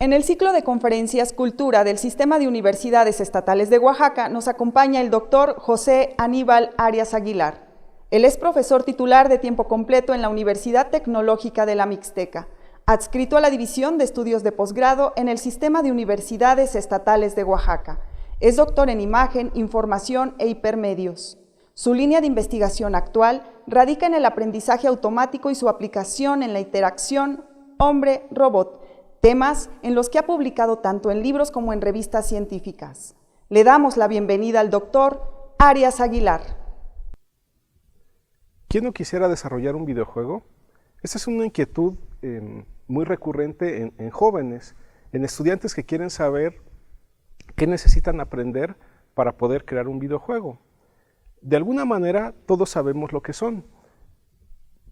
En el ciclo de conferencias Cultura del Sistema de Universidades Estatales de Oaxaca nos acompaña el doctor José Aníbal Arias Aguilar. Él es profesor titular de tiempo completo en la Universidad Tecnológica de la Mixteca, adscrito a la División de Estudios de Posgrado en el Sistema de Universidades Estatales de Oaxaca. Es doctor en Imagen, Información e Hipermedios. Su línea de investigación actual radica en el aprendizaje automático y su aplicación en la interacción hombre-robot, temas en los que ha publicado tanto en libros como en revistas científicas. Le damos la bienvenida al doctor Arias Aguilar. ¿Quién no quisiera desarrollar un videojuego? Esta es una inquietud muy recurrente en jóvenes, en estudiantes que quieren saber qué necesitan aprender para poder crear un videojuego. De alguna manera todos sabemos lo que son.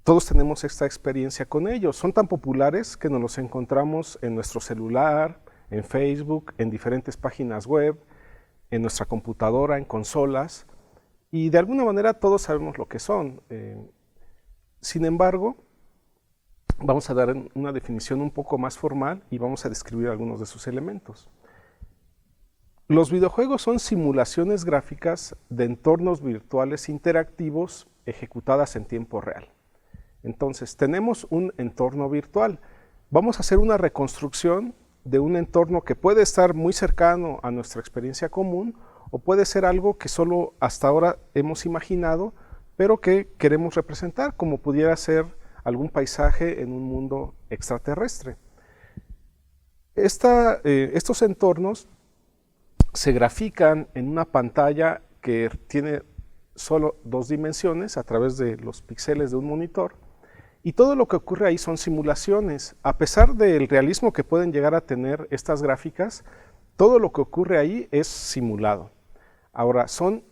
Todos tenemos esta experiencia con ellos. Son tan populares que nos los encontramos en nuestro celular, en Facebook, en diferentes páginas web, en nuestra computadora, en consolas, y de alguna manera todos sabemos lo que son. Sin embargo, vamos a dar una definición un poco más formal y vamos a describir algunos de sus elementos. Los videojuegos son simulaciones gráficas de entornos virtuales interactivos ejecutadas en tiempo real. Entonces, tenemos un entorno virtual. Vamos a hacer una reconstrucción de un entorno que puede estar muy cercano a nuestra experiencia común o puede ser algo que solo hasta ahora hemos imaginado, pero que queremos representar, como pudiera ser algún paisaje en un mundo extraterrestre. Estos entornos se grafican en una pantalla que tiene solo 2 dimensiones a través de los píxeles de un monitor. Y todo lo que ocurre ahí son simulaciones. A pesar del realismo que pueden llegar a tener estas gráficas, todo lo que ocurre ahí es simulado. Ahora, son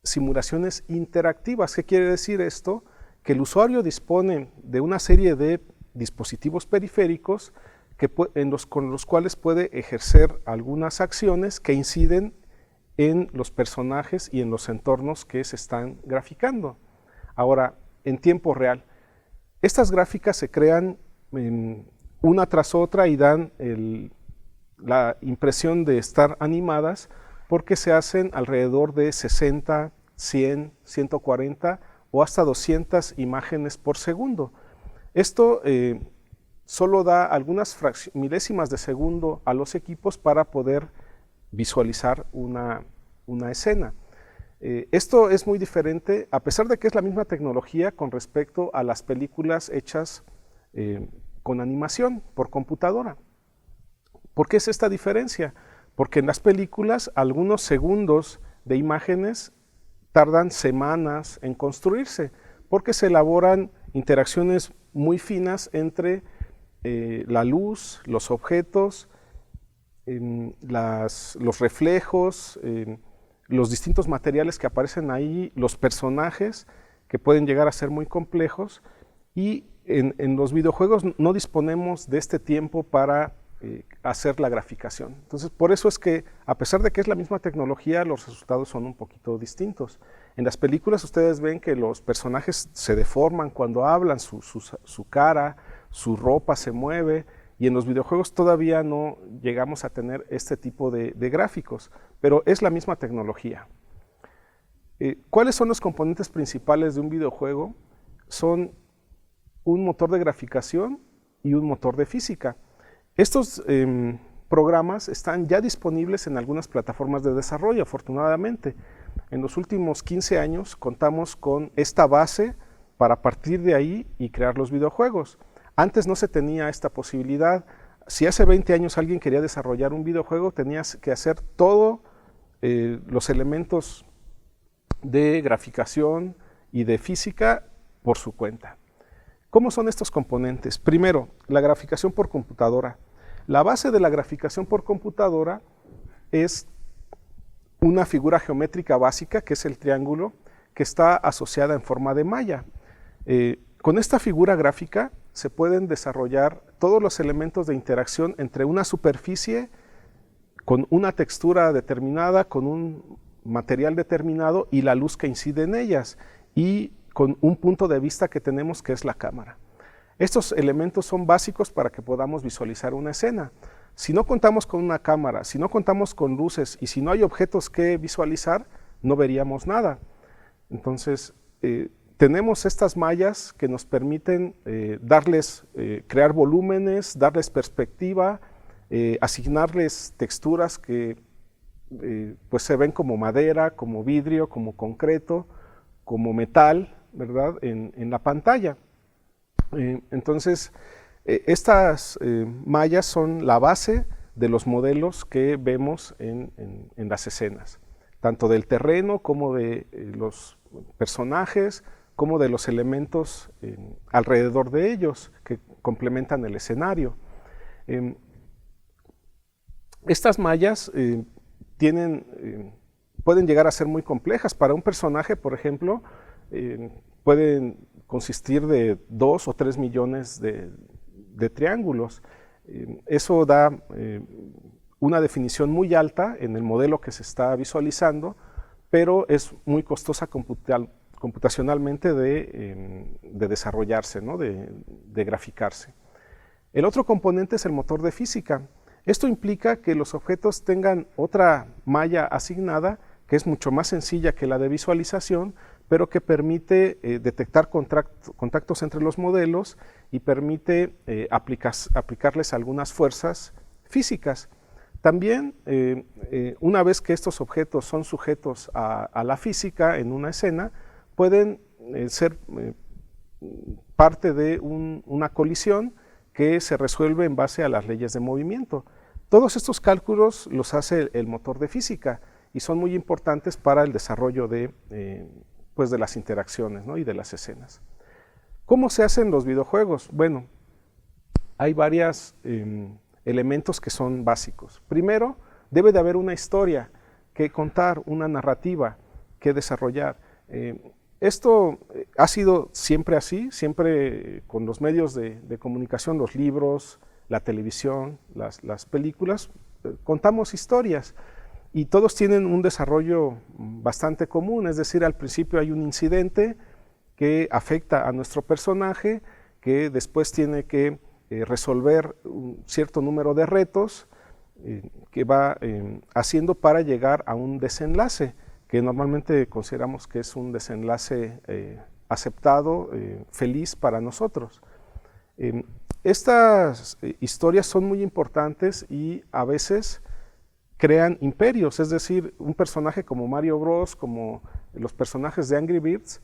simulaciones interactivas. ¿Qué quiere decir esto? Que el usuario dispone de una serie de dispositivos periféricos con los cuales puede ejercer algunas acciones que inciden en los personajes y en los entornos que se están graficando. Ahora, en tiempo real. Estas gráficas se crean una tras otra y dan la impresión de estar animadas porque se hacen alrededor de 60, 100, 140 o hasta 200 imágenes por segundo. Esto solo da algunas milésimas de segundo a los equipos para poder visualizar una escena. Esto es muy diferente, a pesar de que es la misma tecnología con respecto a las películas hechas con animación por computadora. ¿Por qué es esta diferencia? Porque en las películas algunos segundos de imágenes tardan semanas en construirse, porque se elaboran interacciones muy finas entre la luz, los objetos, los reflejos, los distintos materiales que aparecen ahí, los personajes que pueden llegar a ser muy complejos, y en los videojuegos no disponemos de este tiempo para hacer la graficación. Entonces, por eso es que, a pesar de que es la misma tecnología, los resultados son un poquito distintos. En las películas ustedes ven que los personajes se deforman cuando hablan, su cara, su ropa se mueve, y en los videojuegos todavía no llegamos a tener este tipo de gráficos, pero es la misma tecnología. ¿Cuáles son los componentes principales de un videojuego? Son un motor de graficación y un motor de física. Estos programas están ya disponibles en algunas plataformas de desarrollo, afortunadamente. En los últimos 15 años contamos con esta base para partir de ahí y crear los videojuegos. Antes no se tenía esta posibilidad. Si hace 20 años alguien quería desarrollar un videojuego, tenías que hacer todos los elementos de graficación y de física por su cuenta. ¿Cómo son estos componentes? Primero, la graficación por computadora. La base de la graficación por computadora es una figura geométrica básica, que es el triángulo, que está asociada en forma de malla. Con esta figura gráfica se pueden desarrollar todos los elementos de interacción entre una superficie con una textura determinada, con un material determinado y la luz que incide en ellas, y con un punto de vista que tenemos, que es la cámara. Estos elementos son básicos para que podamos visualizar una escena. Si no contamos con una cámara, si no contamos con luces y si no hay objetos que visualizar, no veríamos nada. Entonces, tenemos estas mallas que nos permiten crear volúmenes, darles perspectiva, asignarles texturas que pues se ven como madera, como vidrio, como concreto, como metal, ¿verdad? En la pantalla. Entonces, estas mallas son la base de los modelos que vemos en las escenas, tanto del terreno como de los personajes, como de los elementos alrededor de ellos que complementan el escenario. Estas mallas pueden llegar a ser muy complejas. Para un personaje, por ejemplo, pueden consistir de 2 o 3 millones de triángulos. Eso da una definición muy alta en el modelo que se está visualizando, pero es muy costosa computacionalmente de desarrollarse, ¿no? de graficarse. El otro componente es el motor de física. Esto implica que los objetos tengan otra malla asignada que es mucho más sencilla que la de visualización, pero que permite detectar contactos entre los modelos y permite aplicarles algunas fuerzas físicas. También, una vez que estos objetos son sujetos a la física en una escena, pueden ser parte de una colisión que se resuelve en base a las leyes de movimiento. Todos estos cálculos los hace el motor de física y son muy importantes para el desarrollo de las interacciones, ¿no? y de las escenas. ¿Cómo se hacen los videojuegos? Bueno, hay varios elementos que son básicos. Primero, debe de haber una historia que contar, una narrativa que desarrollar. Esto ha sido siempre así, siempre con los medios de comunicación, los libros, la televisión, las películas, contamos historias y todos tienen un desarrollo bastante común, es decir, al principio hay un incidente que afecta a nuestro personaje, que después tiene que resolver un cierto número de retos que va haciendo para llegar a un desenlace, que normalmente consideramos que es un desenlace aceptado, feliz para nosotros. Estas historias son muy importantes y a veces crean imperios, es decir, un personaje como Mario Bros, como los personajes de Angry Birds,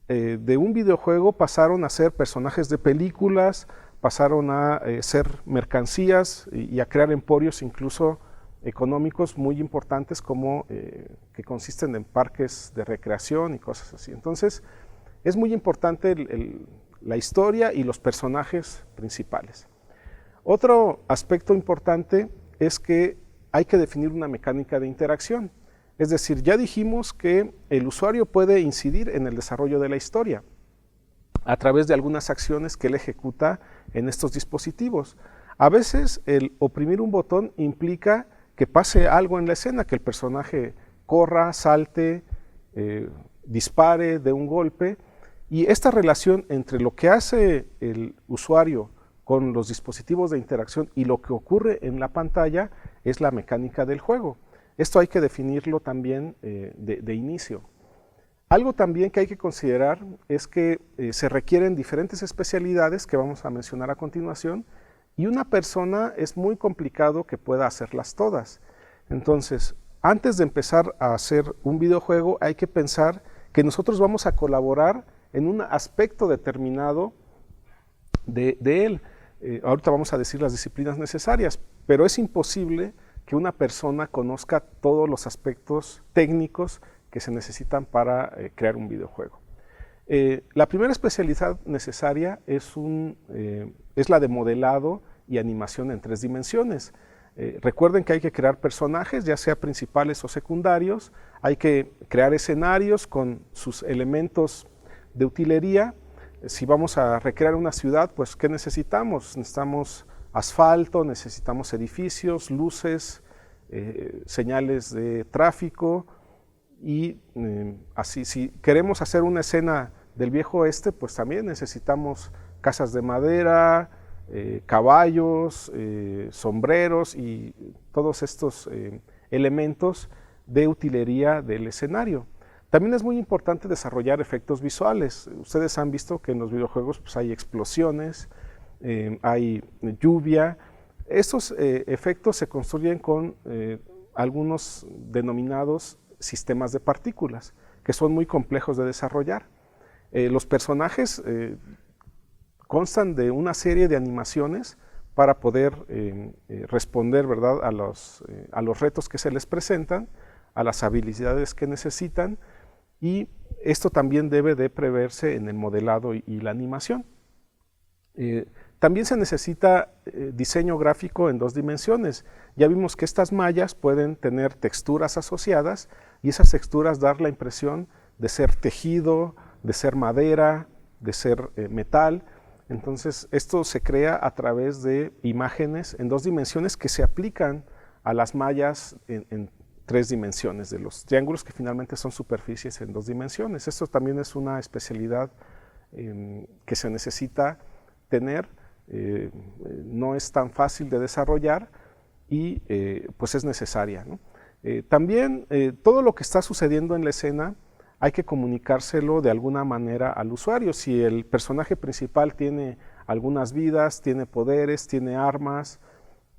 de un videojuego pasaron a ser personajes de películas, pasaron a ser mercancías y a crear emporios incluso económicos muy importantes como que consisten en parques de recreación y cosas así. Entonces, es muy importante la historia y los personajes principales. Otro aspecto importante es que hay que definir una mecánica de interacción. Es decir, ya dijimos que el usuario puede incidir en el desarrollo de la historia a través de algunas acciones que él ejecuta en estos dispositivos. A veces el oprimir un botón implica que pase algo en la escena, que el personaje corra, salte, dispare de un golpe, y esta relación entre lo que hace el usuario con los dispositivos de interacción y lo que ocurre en la pantalla es la mecánica del juego. Esto hay que definirlo también de inicio. Algo también que hay que considerar es que se requieren diferentes especialidades que vamos a mencionar a continuación y una persona es muy complicado que pueda hacerlas todas. Entonces, antes de empezar a hacer un videojuego hay que pensar que nosotros vamos a colaborar en un aspecto determinado de él. Ahorita vamos a decir las disciplinas necesarias, pero es imposible que una persona conozca todos los aspectos técnicos que se necesitan para crear un videojuego. La primera especialidad necesaria es la de modelado y animación en 3 dimensiones. Recuerden que hay que crear personajes, ya sea principales o secundarios, hay que crear escenarios con sus elementos de utilería. Si vamos a recrear una ciudad, pues ¿qué necesitamos? Necesitamos asfalto, necesitamos edificios, luces, señales de tráfico y así. Si queremos hacer una escena del viejo oeste, pues también necesitamos casas de madera, caballos, sombreros y todos estos elementos de utilería del escenario. También es muy importante desarrollar efectos visuales. Ustedes han visto que en los videojuegos pues, hay explosiones, hay lluvia. Estos efectos se construyen con algunos denominados sistemas de partículas, que son muy complejos de desarrollar. Los personajes constan de una serie de animaciones para poder responder, ¿verdad?, a los retos que se les presentan, a las habilidades que necesitan, y esto también debe de preverse en el modelado y la animación. También se necesita diseño gráfico en 2 dimensiones. Ya vimos que estas mallas pueden tener texturas asociadas y esas texturas dar la impresión de ser tejido, de ser madera, de ser metal. Entonces esto se crea a través de imágenes en 2 dimensiones que se aplican a las mallas en 3 dimensiones, de los triángulos que finalmente son superficies en 2 dimensiones. Esto también es una especialidad que se necesita tener, no es tan fácil de desarrollar y pues es necesaria, ¿no? También todo lo que está sucediendo en la escena hay que comunicárselo de alguna manera al usuario. Si el personaje principal tiene algunas vidas, tiene poderes, tiene armas,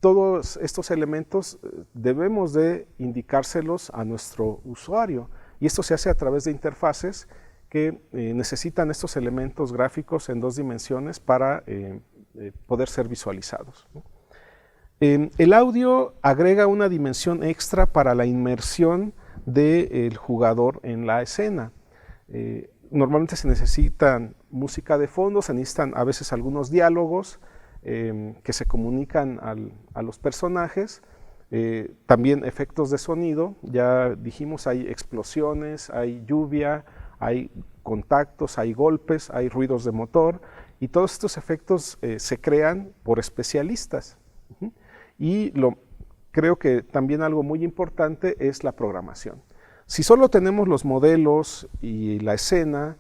todos estos elementos debemos de indicárselos a nuestro usuario, y esto se hace a través de interfaces que necesitan estos elementos gráficos en 2 dimensiones para poder ser visualizados, ¿no? El audio agrega una dimensión extra para la inmersión del jugador en la escena. Normalmente se necesitan música de fondo, se necesitan a veces algunos diálogos que se comunican a los personajes, también efectos de sonido. Ya dijimos, hay explosiones, hay lluvia, hay contactos, hay golpes, hay ruidos de motor, y todos estos efectos se crean por especialistas. Y creo que también algo muy importante es la programación. Si solo tenemos los modelos y la escena,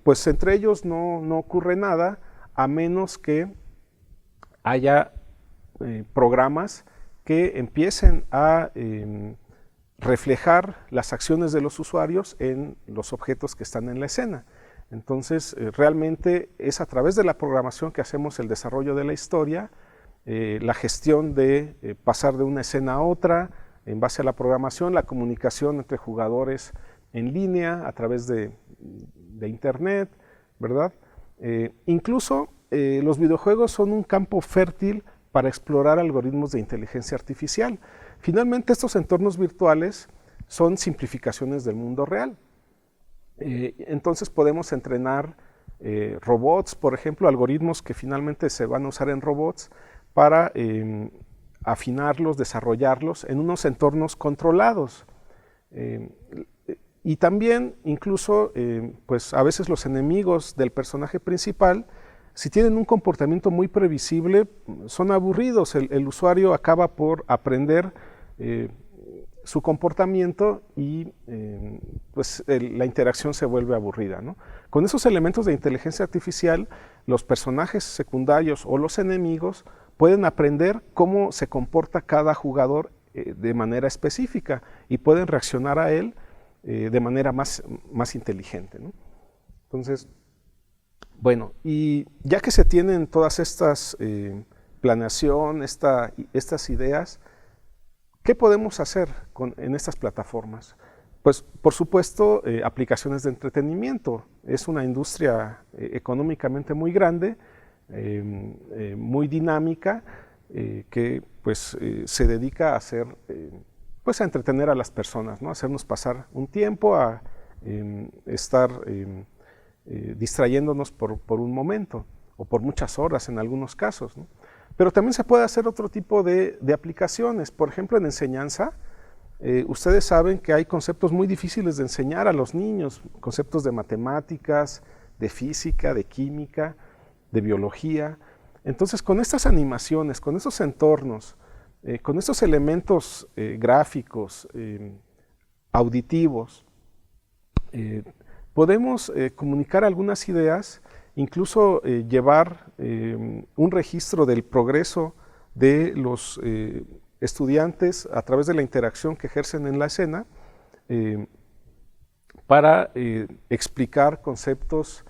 pues entre ellos no ocurre nada, a menos que haya programas que empiecen a reflejar las acciones de los usuarios en los objetos que están en la escena. Entonces, realmente es a través de la programación que hacemos el desarrollo de la historia, la gestión de pasar de una escena a otra, en base a la programación, la comunicación entre jugadores en línea, a través de internet, ¿verdad? Incluso los videojuegos son un campo fértil para explorar algoritmos de inteligencia artificial. Finalmente, estos entornos virtuales son simplificaciones del mundo real. Entonces podemos entrenar robots, por ejemplo, algoritmos que finalmente se van a usar en robots para afinarlos, desarrollarlos en unos entornos controlados. Y también, incluso, pues a veces los enemigos del personaje principal, si tienen un comportamiento muy previsible, son aburridos. El usuario acaba por aprender su comportamiento y pues la interacción se vuelve aburrida, ¿no? Con esos elementos de inteligencia artificial, los personajes secundarios o los enemigos pueden aprender cómo se comporta cada jugador de manera específica y pueden reaccionar a él de manera más inteligente, ¿no? Entonces, bueno, y ya que se tienen todas estas planeación, estas ideas, ¿qué podemos hacer en estas plataformas? Pues, por supuesto, aplicaciones de entretenimiento. Es una industria económicamente muy grande, muy dinámica, que pues se dedica a hacer, pues a entretener a las personas, ¿no? A hacernos pasar un tiempo, a estar distrayéndonos por un momento o por muchas horas en algunos casos, ¿no? Pero también se puede hacer otro tipo de aplicaciones. Por ejemplo, en enseñanza, ustedes saben que hay conceptos muy difíciles de enseñar a los niños, conceptos de matemáticas, de física, de química, de biología. Entonces, con estas animaciones, con estos entornos, con estos elementos gráficos, auditivos, podemos comunicar algunas ideas incluso llevar un registro del progreso de los estudiantes a través de la interacción que ejercen en la escena para explicar conceptos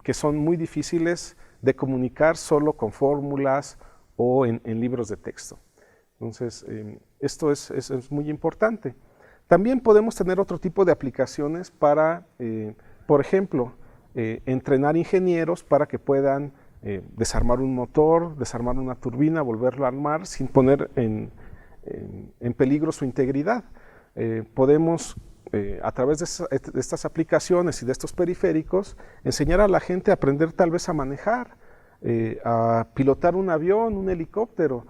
que son muy difíciles de comunicar solo con fórmulas o en libros de texto. Entonces, esto es muy importante. También podemos tener otro tipo de aplicaciones para, por ejemplo, entrenar ingenieros para que puedan desarmar un motor, desarmar una turbina, volverlo a armar sin poner en peligro su integridad. Podemos, a través de estas aplicaciones y de estos periféricos, enseñar a la gente a aprender tal vez a manejar, a pilotar un avión, un helicóptero,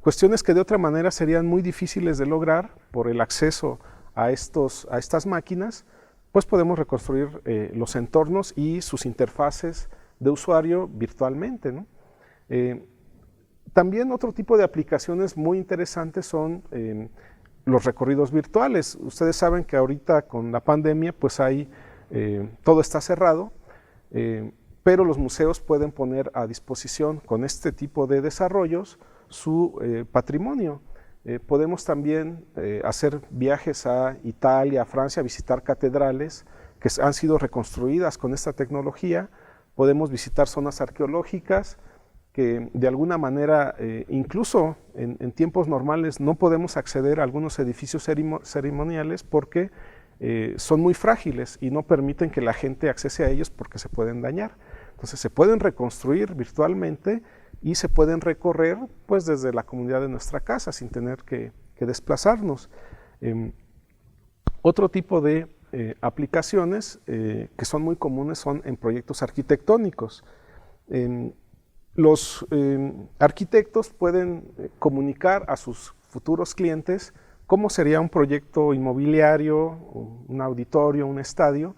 cuestiones que de otra manera serían muy difíciles de lograr por el acceso a estas máquinas. Pues podemos reconstruir los entornos y sus interfaces de usuario virtualmente, ¿no? También otro tipo de aplicaciones muy interesantes son los recorridos virtuales. Ustedes saben que ahorita con la pandemia pues todo está cerrado, pero los museos pueden poner a disposición con este tipo de desarrollos su patrimonio. Podemos también hacer viajes a Italia, a Francia, visitar catedrales que han sido reconstruidas con esta tecnología. Podemos visitar zonas arqueológicas que de alguna manera, incluso en tiempos normales, no podemos acceder a algunos edificios ceremoniales porque son muy frágiles y no permiten que la gente accese a ellos porque se pueden dañar. Entonces se pueden reconstruir virtualmente y se pueden recorrer pues desde la comunidad de nuestra casa sin tener que desplazarnos. Otro tipo de aplicaciones que son muy comunes son en proyectos arquitectónicos. Los arquitectos pueden comunicar a sus futuros clientes cómo sería un proyecto inmobiliario, un auditorio, un estadio.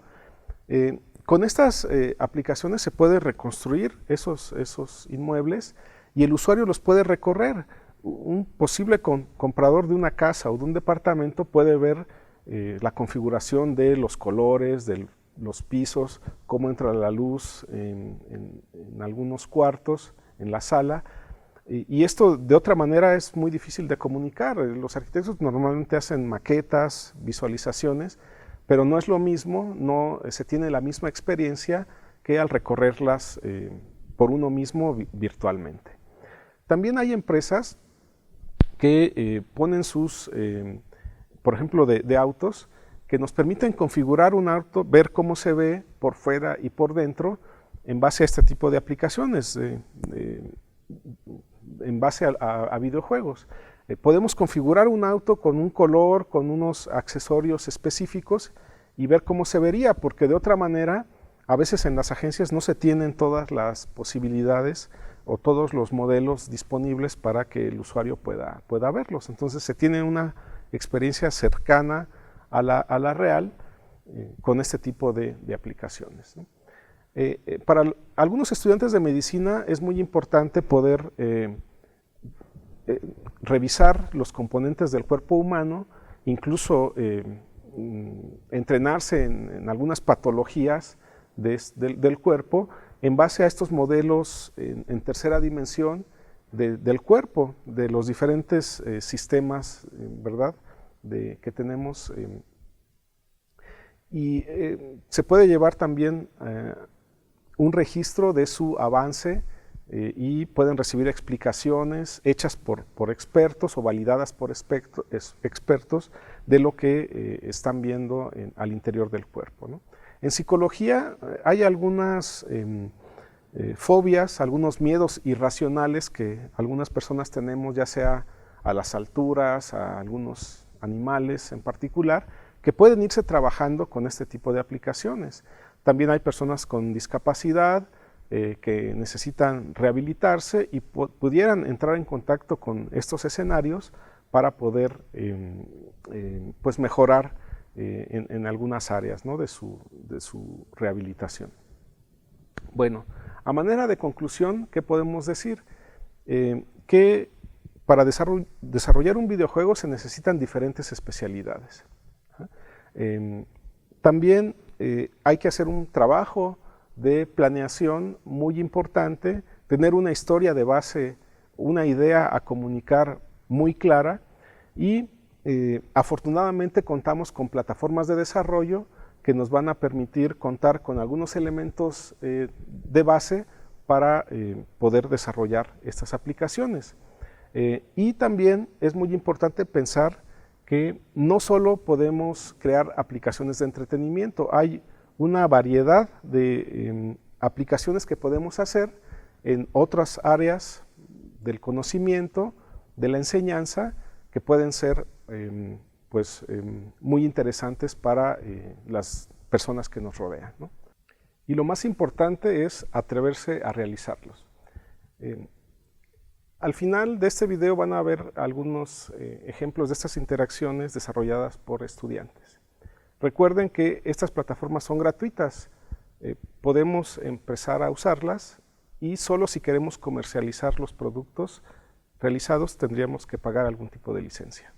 Con estas aplicaciones se puede reconstruir esos inmuebles y el usuario los puede recorrer. Un posible comprador de una casa o de un departamento puede ver la configuración de los colores, de los pisos, cómo entra la luz en algunos cuartos, en la sala. Y esto de otra manera es muy difícil de comunicar. Los arquitectos normalmente hacen maquetas, visualizaciones, pero no es lo mismo, no se tiene la misma experiencia que al recorrerlas por uno mismo virtualmente. También hay empresas que ponen por ejemplo, de autos, que nos permiten configurar un auto, ver cómo se ve por fuera y por dentro en base a este tipo de aplicaciones, en base a videojuegos. Podemos configurar un auto con un color, con unos accesorios específicos y ver cómo se vería, porque de otra manera, a veces en las agencias no se tienen todas las posibilidades o todos los modelos disponibles para que el usuario pueda verlos. Entonces se tiene una experiencia cercana a la real con este tipo de aplicaciones, ¿no? Para algunos estudiantes de medicina es muy importante poder revisar los componentes del cuerpo humano, incluso entrenarse en algunas patologías del cuerpo en base a estos modelos en tercera dimensión del cuerpo, de los diferentes sistemas, ¿verdad?, que tenemos. Y se puede llevar también un registro de su avance y pueden recibir explicaciones hechas por expertos o validadas por expertos de lo que están viendo al interior del cuerpo, ¿no? En psicología hay algunas fobias, algunos miedos irracionales que algunas personas tenemos, ya sea a las alturas, a algunos animales en particular, que pueden irse trabajando con este tipo de aplicaciones. También hay personas con discapacidad que necesitan rehabilitarse y pudieran entrar en contacto con estos escenarios para poder pues mejorar en algunas áreas, ¿no?, de su rehabilitación. Bueno, a manera de conclusión, ¿qué podemos decir? Que para desarrollar un videojuego se necesitan diferentes especialidades. También hay que hacer un trabajo de planeación muy importante, tener una historia de base, una idea a comunicar muy clara y afortunadamente contamos con plataformas de desarrollo que nos van a permitir contar con algunos elementos de base para poder desarrollar estas aplicaciones. Y también es muy importante pensar que no solo podemos crear aplicaciones de entretenimiento, hay una variedad de aplicaciones que podemos hacer en otras áreas del conocimiento, de la enseñanza, que pueden ser muy interesantes para las personas que nos rodean, ¿no? Y lo más importante es atreverse a realizarlos. Al final de este video van a ver algunos ejemplos de estas interacciones desarrolladas por estudiantes. Recuerden que estas plataformas son gratuitas, podemos empezar a usarlas y solo si queremos comercializar los productos realizados tendríamos que pagar algún tipo de licencia.